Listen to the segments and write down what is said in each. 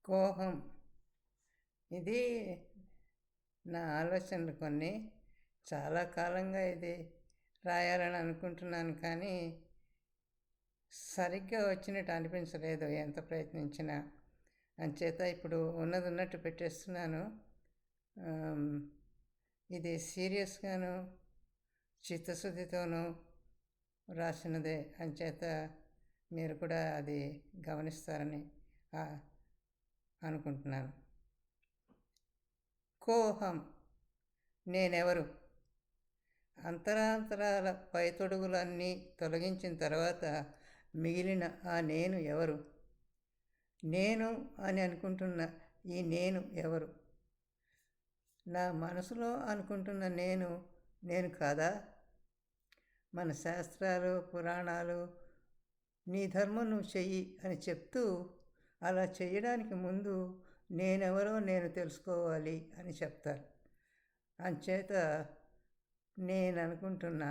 కోహం ఇది నా ఆలోచనలు కొన్ని. చాలా కాలంగా ఇది రాయాలని అనుకుంటున్నాను, కానీ సరిగ్గా వచ్చినట్టు అనిపించలేదు ఎంత ప్రయత్నించినా. అంచేత ఇప్పుడు ఉన్నది ఉన్నట్టు పెట్టేస్తున్నాను. ఇది సీరియస్గాను చిత్తశుద్ధితోనూ రాసినదే. అంచేత మీరు కూడా అది గమనిస్తారని అనుకుంటున్నాను. కోహం, నేనెవరు? అంతరాంతరాల పైతొడుగులన్నీ తొలగించిన తర్వాత మిగిలిన ఆ నేను ఎవరు? నేను అని అనుకుంటున్న ఈ నేను ఎవరు? నా మనసులో అనుకుంటున్న నేను కాదా? మన శాస్త్రాలు, పురాణాలు నీ ధర్మం నువ్వు చెయ్యి అని చెప్తూ అలా చేయడానికి ముందు నేనెవరో నేను తెలుసుకోవాలి అని చెప్తారు. అంచేత నేను అనుకుంటున్న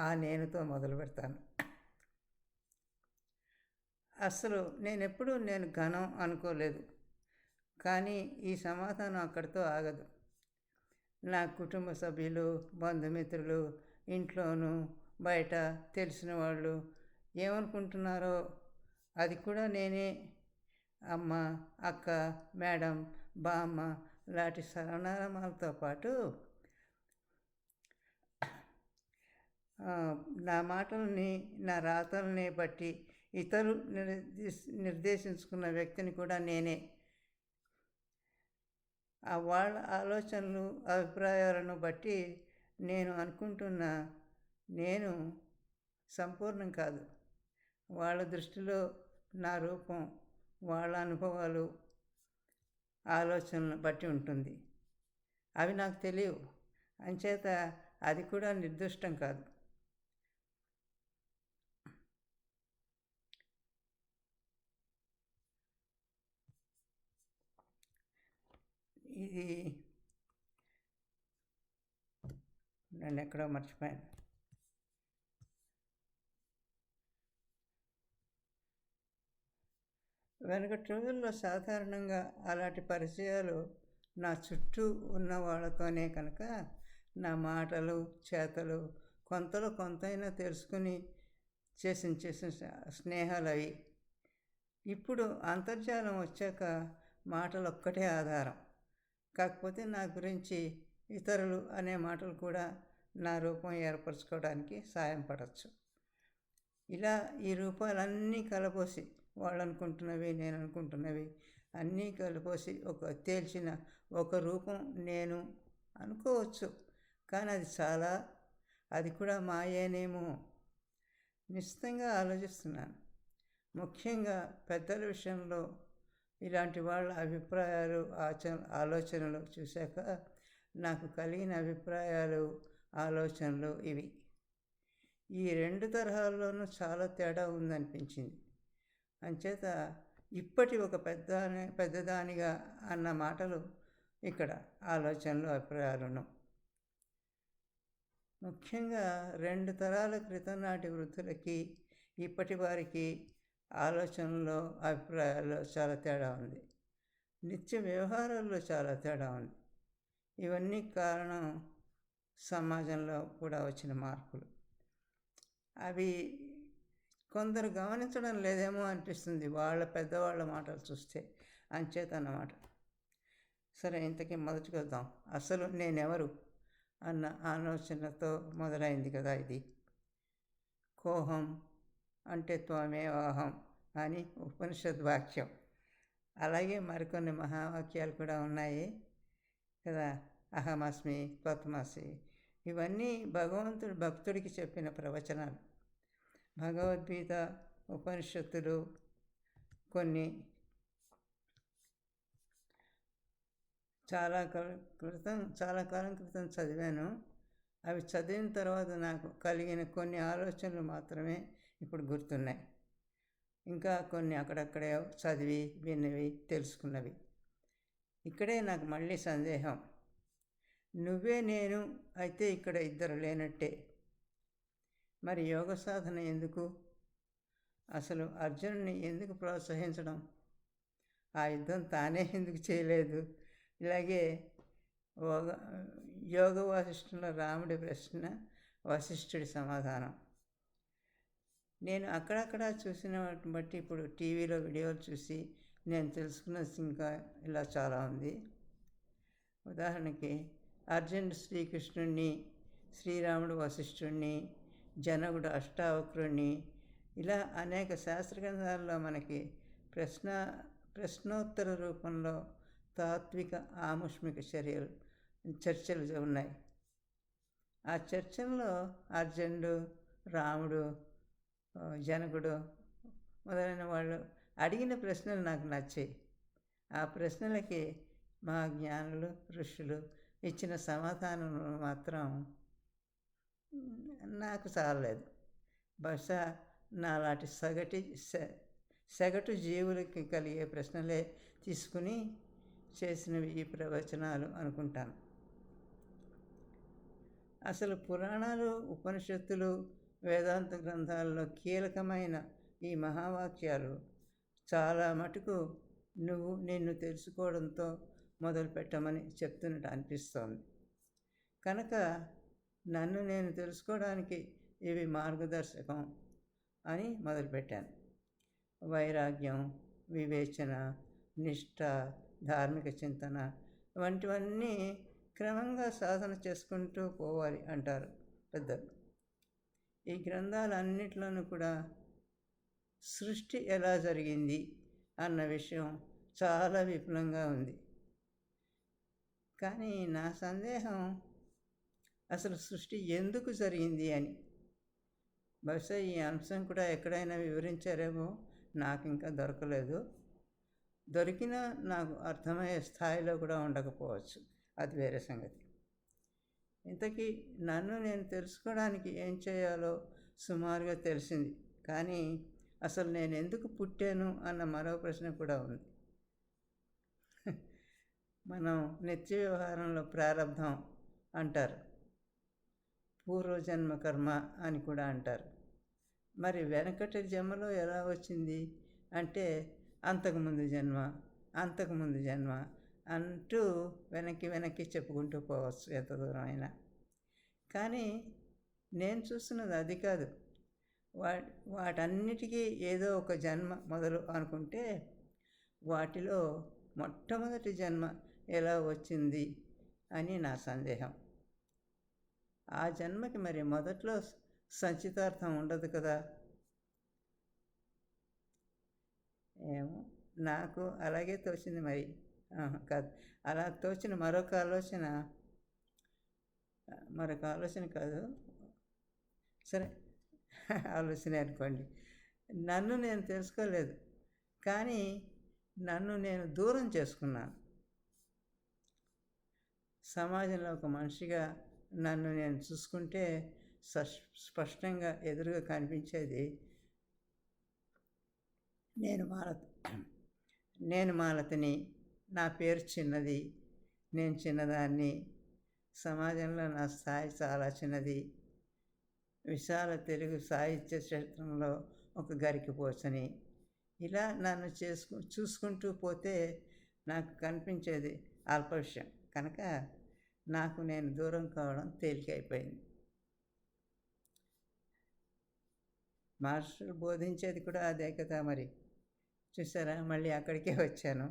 ఆ నేనుతో మొదలు పెడతాను. అసలు నేనెప్పుడూ నేను ఘనం అనుకోలేదు, కానీ ఈ సమాధానం అక్కడితో ఆగదు. నా కుటుంబ సభ్యులు, బంధుమిత్రులు, ఇంట్లోనూ బయట తెలిసిన వాళ్ళు ఏమనుకుంటున్నారో అది కూడా నేనే. అమ్మ, అక్క, మేడం, బామ్మ లాంటి సర్వనామాలతో పాటు నా మాటల్ని, నా రాతల్ని బట్టి ఇతరులు నిర్దేశించుకున్న వ్యక్తిని కూడా నేనే. వాళ్ళ ఆలోచనలు, అభిప్రాయాలను బట్టి నేను అనుకుంటున్న నేను సంపూర్ణం కాదు. వాళ్ళ దృష్టిలో నా రూపం వాళ్ళ అనుభవాలు, ఆలోచనలను బట్టి ఉంటుంది. అవి నాకు తెలియవు. అంచేత అది కూడా నిర్దిష్టం కాదు. ఇది నన్ను ఎక్కడో మర్చిపోయాను. వెనకటి రోజుల్లో సాధారణంగా అలాంటి పరిచయాలు నా చుట్టూ ఉన్న వాళ్ళతోనే కనుక నా మాటలు, చేతలు కొంతలో కొంతైనా తెలుసుకుని చేసిన స్నేహాలు అవి. ఇప్పుడు అంతర్జాలం వచ్చాక మాటలు ఒక్కటే ఆధారం. కాకపోతే నా గురించి ఇతరులు అనే మాటలు కూడా నా రూపం ఏర్పరచుకోవడానికి సాయం పడవచ్చు. ఇలా ఈ రూపాలన్నీ కలబోసి, వాళ్ళు అనుకుంటున్నవి, నేను అనుకుంటున్నవి అన్నీ కలిపోసి తేల్చిన ఒక రూపం నేను అనుకోవచ్చు. కానీ అది చాలా, అది కూడా మాయేనేమో. నిశ్చితంగా ఆలోచిస్తున్నాను. ముఖ్యంగా పెద్దల విషయంలో ఇలాంటి వాళ్ళ అభిప్రాయాలు, ఆలోచనలు చూశాక నాకు కలిగిన అభిప్రాయాలు, ఆలోచనలు ఇవి. ఈ రెండు తరహాల్లోనూ చాలా తేడా ఉందనిపించింది. అంచేత ఇప్పటి ఒక పెద్దదానిగా అన్న మాటలు ఇక్కడ ఆలోచనలు, అభిప్రాయాలను. ముఖ్యంగా 2 తరాల క్రితం నాటి వృద్ధులకి ఇప్పటి వారికి ఆలోచనలో, అభిప్రాయాల్లో చాలా తేడా ఉంది. నిత్య వ్యవహారాల్లో చాలా తేడా ఉంది. ఇవన్నీ కారణం సమాజంలో కూడా వచ్చిన మార్పులు. అవి కొందరు గమనించడం లేదేమో అనిపిస్తుంది పెద్దవాళ్ళ మాటలు చూస్తే. అంచేత అన్నమాట. సరే, ఇంతకీ మొదటికి వద్దాం. అసలు నేనెవరు అన్న ఆలోచనతో మొదలైంది కదా ఇది. కోహం అంటే త్వమేవాహం అని ఉపనిషద్ వాక్యం. అలాగే మరికొన్ని మహావాక్యాలు కూడా ఉన్నాయి కదా. అహమస్మి, త్వత్మసి, ఇవన్నీ భగవంతుడు భక్తుడికి చెప్పిన ప్రవచనాలు. భగవద్గీత, ఉపనిషత్తులు కొన్ని చాలా కాలం క్రితం చదివాను. అవి చదివిన తర్వాత నాకు కలిగిన కొన్ని ఆలోచనలు మాత్రమే ఇప్పుడు గుర్తున్నాయి. ఇంకా కొన్ని అక్కడక్కడే చదివి, విన్నవి, తెలుసుకున్నవి. ఇక్కడే నాకు మళ్ళీ సందేహం. నువ్వే నేను అయితే ఇక్కడ ఇద్దరు లేనట్టే. మరి యోగ సాధన ఎందుకు? అసలు అర్జునుని ఎందుకు ప్రోత్సహించడం? ఆ యుద్ధం తానే ఎందుకు చేయలేదు? ఇలాగే యోగ యోగ వాసిష్ఠంలో రాముడి ప్రశ్న, వశిష్ఠుడి సమాధానం. నేను అక్కడక్కడ చూసిన వాటిని బట్టి ఇప్పుడు టీవీలో వీడియోలు చూసి నేను తెలుసుకున్నది ఇంకా ఇలా చాలా ఉంది. ఉదాహరణకి అర్జునుడు శ్రీకృష్ణుడిని, శ్రీరాముడు వశిష్ఠుడిని, జనకుడు అష్టావక్రుడిని, ఇలా అనేక శాస్త్ర గ్రంథాల్లో మనకి ప్రశ్నోత్తర రూపంలో తాత్విక ఆముష్మిక చర్చలు ఉన్నాయి. ఆ చర్చల్లో అర్జునుడు, రాముడు, జనకుడు మొదలైన వాళ్ళు అడిగిన ప్రశ్నలు నాకు నచ్చాయి. ఆ ప్రశ్నలకి మా జ్ఞానులు, ఋషులు ఇచ్చిన సమాధానం మాత్రం నాకు చాలలేదు. బహుశా నాలాంటి సగటు జీవులకి కలిగే ప్రశ్నలే తీసుకుని చేసినవి ఈ ప్రవచనాలు అనుకుంటాను. అసలు పురాణాలు, ఉపనిషత్తులు, వేదాంత గ్రంథాల్లో కీలకమైన ఈ మహావాక్యాలు చాలా మటుకు నిన్ను తెలుసుకోవడంతో మొదలుపెట్టమని చెప్తున్నట్టు అనిపిస్తోంది. కనుక నన్ను నేను తెలుసుకోవడానికి ఇవి మార్గదర్శకం అని మొదలుపెట్టాను. వైరాగ్యం, వివేచన, నిష్ఠ, ధార్మిక చింతన వంటివన్నీ క్రమంగా సాధన చేసుకుంటూ పోవాలి అంటారు పెద్దలు. ఈ గ్రంథాలన్నిటిలోనూ కూడా సృష్టి ఎలా జరిగింది అన్న విషయం చాలా విపులంగా ఉంది. కానీ నా సందేహం అసలు సృష్టి ఎందుకు జరిగింది అని. బహుశా ఈ అంశం కూడా ఎక్కడైనా వివరించారేమో, నాకు ఇంకా దొరకలేదు. దొరికినా నాకు అర్థమయ్యే స్థాయిలో కూడా ఉండకపోవచ్చు, అది వేరే సంగతి. ఇంతకీ నన్ను నేను తెలుసుకోవడానికి ఏం చేయాలో సుమారుగా తెలిసింది. కానీ అసలు నేను ఎందుకు పుట్టాను అన్న మరో ప్రశ్న కూడా ఉంది. మనం నిత్య వ్యవహారంలో ప్రారంధం అంటారు, పూర్వజన్మ కర్మ అని కూడా అంటారు. మరి వెనకటి జన్మలో ఎలా వచ్చింది అంటే అంతకుముందు జన్మ అంటూ వెనక్కి చెప్పుకుంటూ పోవచ్చు ఎంత దూరం అయినా. కానీ నేను చూస్తున్నది అది కాదు. వాటన్నిటికీ ఏదో ఒక జన్మ మొదలు అనుకుంటే వాటిలో మొట్టమొదటి జన్మ ఎలా వచ్చింది అని నా సందేహం. ఆ జన్మకి మరి మొదట్లో సంచితార్థం ఉండదు కదా. ఏమో, నాకు అలాగే తోచింది. మరి కాదు, అలా తోచిన మరొక ఆలోచన కాదు, సరే ఆలోచన అనుకోండి. నన్ను నేను తెలుసుకోలేదు, కానీ నన్ను నేను దూరం చేసుకున్నాను. సమాజంలో ఒక మనిషిగా నన్ను నేను చూసుకుంటే స్పష్టంగా ఎదురుగా కనిపించేది నేను మాలతిని, నా పేరు చిన్నది, నేను చిన్నదాన్ని, సమాజంలో నా స్థాయి చాలా చిన్నది, విశాల తెలుగు సాహిత్య క్షేత్రంలో ఒక గరికిపోచని. ఇలా నన్ను చూసుకుంటూ పోతే నాకు కనిపించేది అల్ప విషయం. కనుక నాకు నేను దూరం కావడం తేలికైపోయింది. మాస్టర్లు బోధించేది కూడా అదే కదా. మరి చూసారా, మళ్ళీ అక్కడికే వచ్చాను.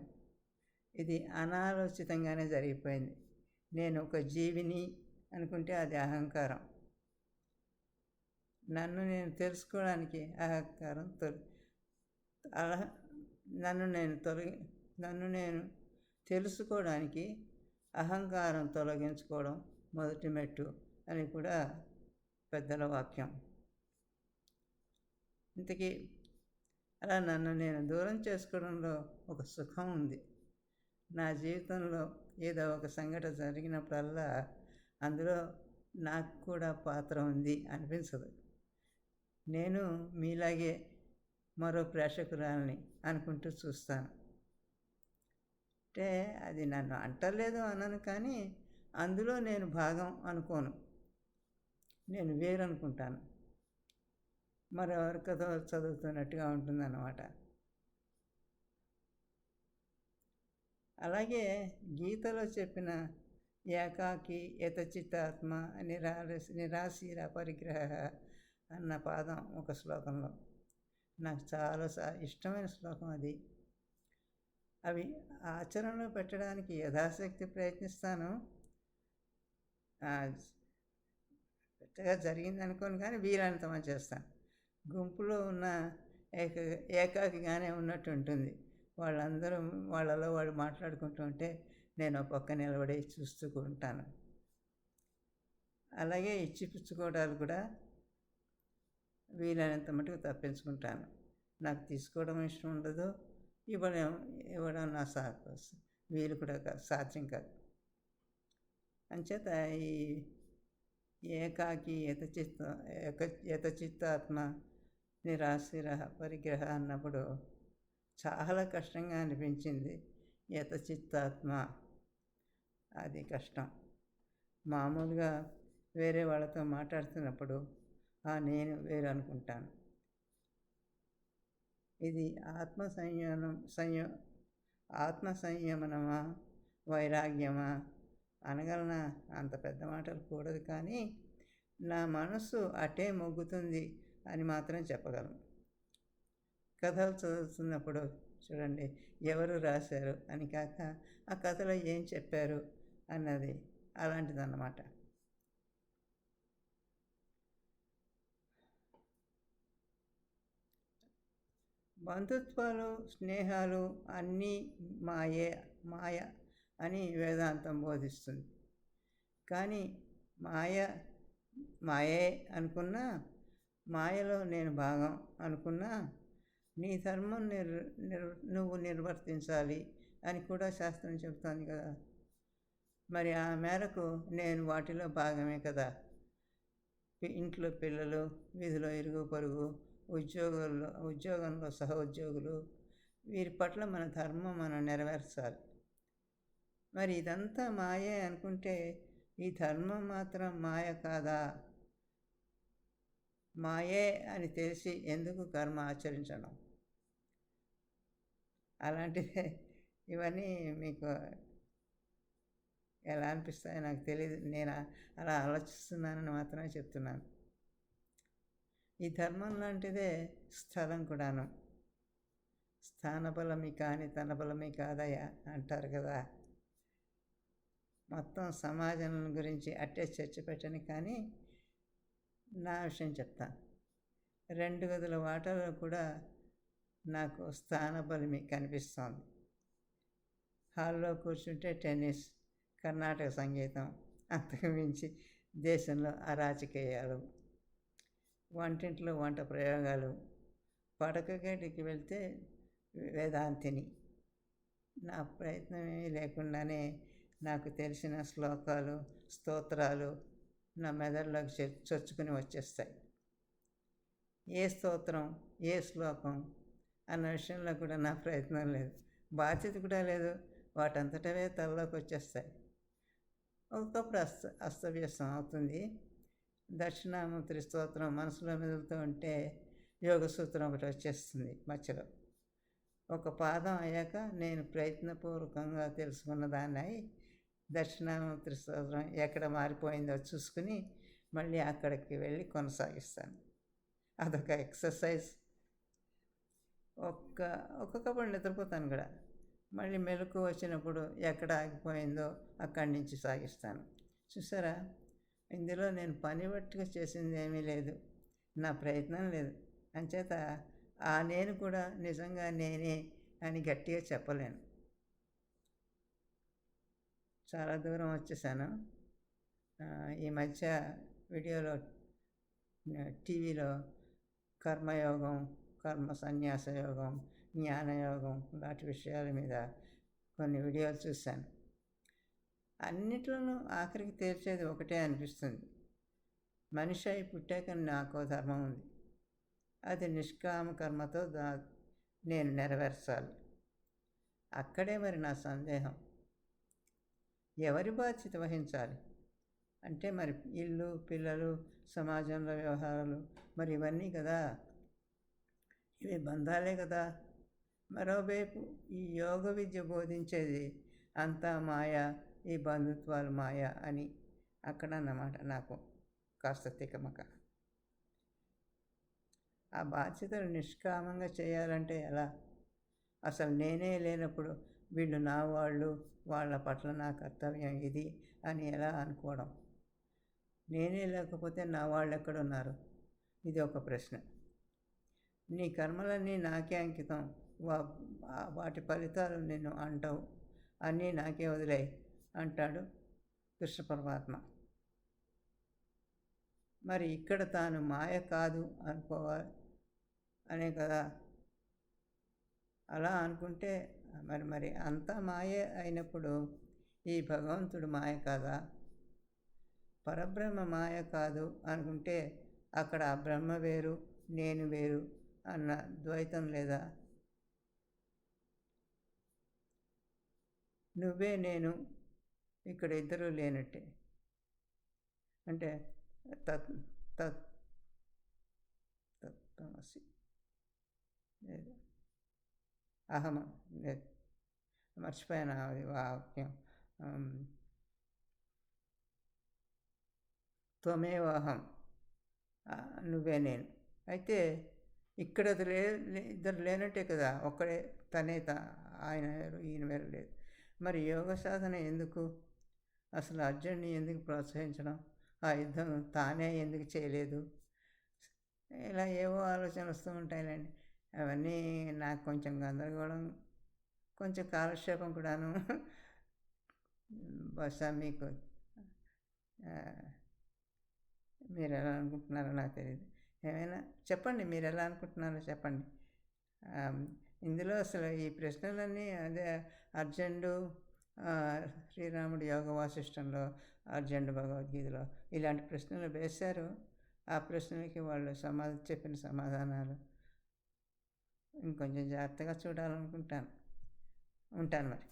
ఇది అనాలోచితంగానే జరిగిపోయింది. నేను ఒక జీవిని అనుకుంటే అది అహంకారం. నన్ను నేను తెలుసుకోవడానికి అహంకారం నన్ను నేను తెలుసుకోవడానికి అహంకారం తొలగించుకోవడం మొదటి మెట్టు అని కూడా పెద్దల వాక్యం. ఇంతకీ అలా నన్ను నేను దూరం చేసుకోవడంలో ఒక సుఖం ఉంది. నా జీవితంలో ఏదో ఒక సంఘటన జరిగినప్పుడల్లా అందులో నాకు కూడా పాత్ర ఉంది అనిపించదు. నేను మీలాగే మరో ప్రేక్షకురాలని అనుకుంటూ చూస్తాను. అంటే అది నన్ను అంటలేదు అనను, కానీ అందులో నేను భాగం అనుకోను. నేను వేరనుకుంటాను, మరెవరికదో చదువుతున్నట్టుగా ఉంటుందన్నమాట. అలాగే గీతలో చెప్పిన ఏకాకి యతచిత్తాత్మ నిరాశీర పరిగ్రహ అన్న పాదం ఒక శ్లోకంలో నాకు చాలా ఇష్టమైన శ్లోకం అది. అవి ఆచరణలో పెట్టడానికి యథాశక్తి ప్రయత్నిస్తాను. పెద్దగా జరిగింది అనుకోను, కానీ వీలైనంత మంది చేస్తాను. గుంపులో ఉన్న ఏకాకిగానే ఉన్నట్టు ఉంటుంది. వాళ్ళందరూ వాళ్ళలో వాళ్ళు మాట్లాడుకుంటూ ఉంటే నేను పక్క నిలబడి చూస్తూ ఉంటాను. అలాగే ఇచ్చిపుచ్చుకోవడాలు కూడా వీలైనంత మటుకు తప్పించుకుంటాను. నాకు తీసుకోవడం ఇష్టం ఉండదు, ఇవ్వడం నా వీలు కూడా సాధ్యం కాదు. అంచేత ఈ ఏకాకి యతచిత్తాత్మ నిరాశిర పరిగ్రహ అన్నప్పుడు చాలా కష్టంగా అనిపించింది. యతచిత్తాత్మ అది కష్టం. మామూలుగా వేరే వాళ్ళతో మాట్లాడుతున్నప్పుడు నేను వేరు అనుకుంటాను. ఇది ఆత్మ సంయమనమా వైరాగ్యమా అనగలనా? అంత పెద్ద మాటలు కూడదు, కానీ నా మనసు అటే మొగ్గుతుంది అని మాత్రం చెప్పగలను. కథలు చదువుతున్నప్పుడు చూడండి, ఎవరు రాశారు అని కాక ఆ కథలో ఏం చెప్పారు అన్నది అలాంటిదన్నమాట. బంధుత్వాలు స్నేహాలు అన్నీ మాయ అని వేదాంతం బోధిస్తుంది. కానీ మాయే అనుకున్నా, మాయలో నేను భాగం అనుకున్నా, నీ ధర్మం నువ్వు నిర్వర్తించాలి అని కూడా శాస్త్రం చెబుతోంది కదా. మరి ఆ మేరకు నేను వాటిలో భాగమే కదా. ఇంట్లో పిల్లలు, వీధిలో ఇరుగు పొరుగు, ఉద్యోగంలో సహోద్యోగులు, వీరి పట్ల మన ధర్మం మనం నెరవేర్చాలి. మరి ఇదంతా మాయే అనుకుంటే ఈ ధర్మం మాత్రం మాయ కాదా? మాయే అని తెలిసి ఎందుకు కర్మ ఆచరించడం? అలాంటిదే ఇవన్నీ మీకు ఎలా అనిపిస్తాయో నాకు తెలియదు. నేను అలా ఆలోచిస్తున్నానని మాత్రమే చెప్తున్నాను. ఈ ధర్మం లాంటిదే స్థలం కూడాను. స్థానబలమి కాని తన బలమి కాదయ్యా అంటారు కదా. మొత్తం సమాజం గురించి అట్టే చర్చ పెట్టని, కానీ నా విషయం చెప్తాను. 2 గదుల వాటలో కూడా నాకు స్థానబలిమి కనిపిస్తోంది. హాల్లో కూర్చుంటే టెన్నిస్, కర్ణాటక సంగీతం, అంతకు మించి దేశంలో అరాచకీయాలు, వంటింట్లో వంట ప్రయోగాలు, పడక గదికి వెళ్తే వేదాంతిని. నా ప్రయత్నమే లేకుండానే నాకు తెలిసిన శ్లోకాలు, స్తోత్రాలు నా మెదడులోకి చొచ్చుకుని వచ్చేస్తాయి. ఏ స్తోత్రం, ఏ శ్లోకం అన్న విషయంలో కూడా నా ప్రయత్నం లేదు, బాధ్యత కూడా లేదు. వాటంతటవే తలలోకి వచ్చేస్తాయి. ఒకప్పుడు అస్తవ్యస్తం అవుతుంది. దక్షిణామూర్తి స్తోత్రం మనసులో మెదులుతూ ఉంటే యోగ సూత్రం ఒకటి వచ్చేస్తుంది మధ్యలో. ఒక పాదం అయ్యాక నేను ప్రయత్నపూర్వకంగా తెలుసుకున్న దాన్ని అయి దక్షిణామూర్తి స్తోత్రం ఎక్కడ మారిపోయిందో చూసుకుని మళ్ళీ అక్కడికి వెళ్ళి కొనసాగిస్తాను. అదొక ఎక్సర్సైజ్. ఒక్కొక్కప్పుడు నిద్రపోతాను కూడా. మళ్ళీ మెలకు వచ్చినప్పుడు ఎక్కడ ఆగిపోయిందో అక్కడి నుంచి సాగిస్తాను. చూసారా, ఇందులో నేను పని బట్టుగా చేసింది ఏమీ లేదు, నా ప్రయత్నం లేదు. అంచేత నేను కూడా నిజంగా నేనే అని గట్టిగా చెప్పలేను. చాలా దూరం వచ్చేసాను. ఈ మధ్య వీడియోలో టీవీలో కర్మయోగం, కర్మ సన్యాస యోగం, జ్ఞానయోగం లాంటి విషయాల మీద కొన్ని వీడియోలు చూశాను. అన్నిట్లోనూ ఆఖరికి తేల్చేది ఒకటే అనిపిస్తుంది. మనిషి అయి పుట్టాక నాకో ధర్మం ఉంది, అది నిష్కామ కర్మతో నేను నెరవేర్చాలి. అక్కడే మరి నా సందేహం. ఎవరి బాధ్యత వహించాలి అంటే మరి ఇల్లు, పిల్లలు, సమాజంలో వ్యవహారాలు, మరి ఇవన్నీ కదా, ఇవి బంధాలే కదా. మరోవైపు ఈ యోగ విద్య బోధించేది అంతా మాయ, ఈ బంధుత్వాలు మాయ అని అక్కడ అన్నమాట నాకు కాస్త తికమక. ఆ బాధ్యతలు నిష్కామంగా చేయాలంటే ఎలా? అసలు నేనే లేనప్పుడు వీళ్ళు నా వాళ్ళు, వాళ్ళ పట్ల నా కర్తవ్యం ఇది అని ఎలా అనుకోవడం? నేనే లేకపోతే నా వాళ్ళు ఎక్కడున్నారు? ఇది ఒక ప్రశ్న. నీ కర్మలన్నీ నాకే అంకితం, వాటి ఫలితాలు నిన్ను అంటవు, అన్నీ నాకే వదిలేయి అంటాడు కృష్ణ పరమాత్మ. మరి ఇక్కడ తాను మాయ కాదు అనుకోవాలి అనే కదా. అలా అనుకుంటే మరి మరి అంతా మాయే అయినప్పుడు ఈ భగవంతుడు మాయ కాదా? పరబ్రహ్మ మాయ కాదు అనుకుంటే అక్కడ ఆ బ్రహ్మ వేరు, నేను వేరు అన్న ద్వైతం లేదా? నువ్వే నేను, ఇక్కడ ఇద్దరు లేనట్టే. అంటే తత్ తత్ తత్వమసి లేదు, అహమ లేదు, మర్చిపోయాను అది వాక్యం. త్వమేవాహం, నువ్వే నేను. అయితే ఇక్కడ ఇద్దరు లేనట్టే కదా, ఒక్కడే తనే ఆయన వేరు ఈయన వేరు లేదు. మరి యోగ సాధన ఎందుకు? అసలు అర్జున్ని ఎందుకు ప్రోత్సహించడం? ఆ యుద్ధం తానే ఎందుకు చేయలేదు? ఇలా ఏవో ఆలోచనలు వస్తూ ఉంటాయిలేండి. అవన్నీ నాకు కొంచెం గందరగోళం, కొంచెం కాలక్షేపం కూడాను. బహుశా మీకు మీరు ఎలా అనుకుంటున్నారో నాకు తెలియదు. ఏమైనా చెప్పండి, మీరు ఎలా అనుకుంటున్నారో చెప్పండి. ఇందులో అసలు ఈ ప్రశ్నలన్నీ అదే అర్జునుడు, శ్రీరాముడు యోగ వాసిష్టంలో, అర్జునుడు భగవద్గీతలో ఇలాంటి ప్రశ్నలు వేశారు. ఆ ప్రశ్నలకి వాళ్ళు చెప్పిన సమాధానాలు ఇంకొంచెం జాగ్రత్తగా చూడాలనుకుంటాను. ఉంటాను మరి.